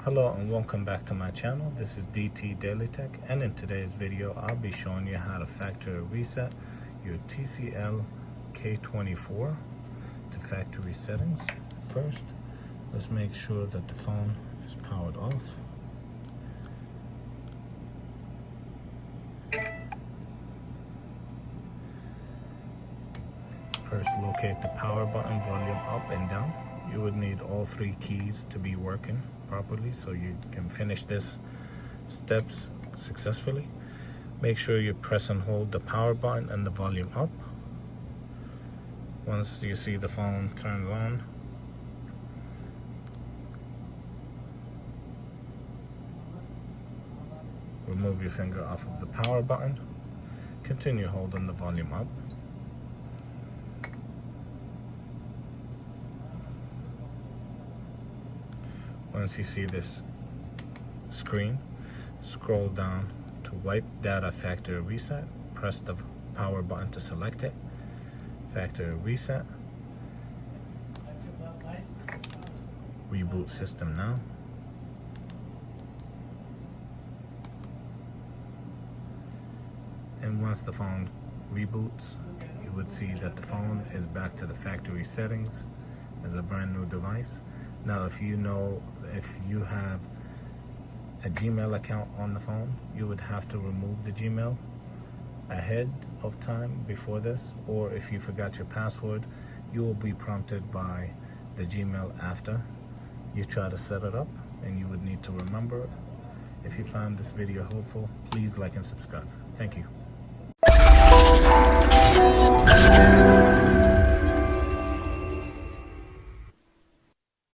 Hello and welcome back to my channel. This is DailyTech, and in today's video I'll be showing you how to factory reset your TCL K24 to factory settings. First, let's make sure that the phone is powered off. First, locate the power button, volume up and down. You would need all three keys to be working properly so you can finish this steps successfully. Make sure you press and hold the power button and the volume up. Once you see the phone turns on, remove your finger off of the power button. Continue holding the volume up. Once you see this screen, scroll down to wipe data factory reset. Press the power button to select it. Factory reset. Reboot system now. And once the phone reboots, you would see that the phone is back to the factory settings as a brand new device. Now, if you have a Gmail account on the phone, you would have to remove the Gmail ahead of time before this, or if you forgot your password, you will be prompted by the Gmail after you try to set it up, and you would need to remember it. If you found this video helpful, please like and subscribe. Thank you.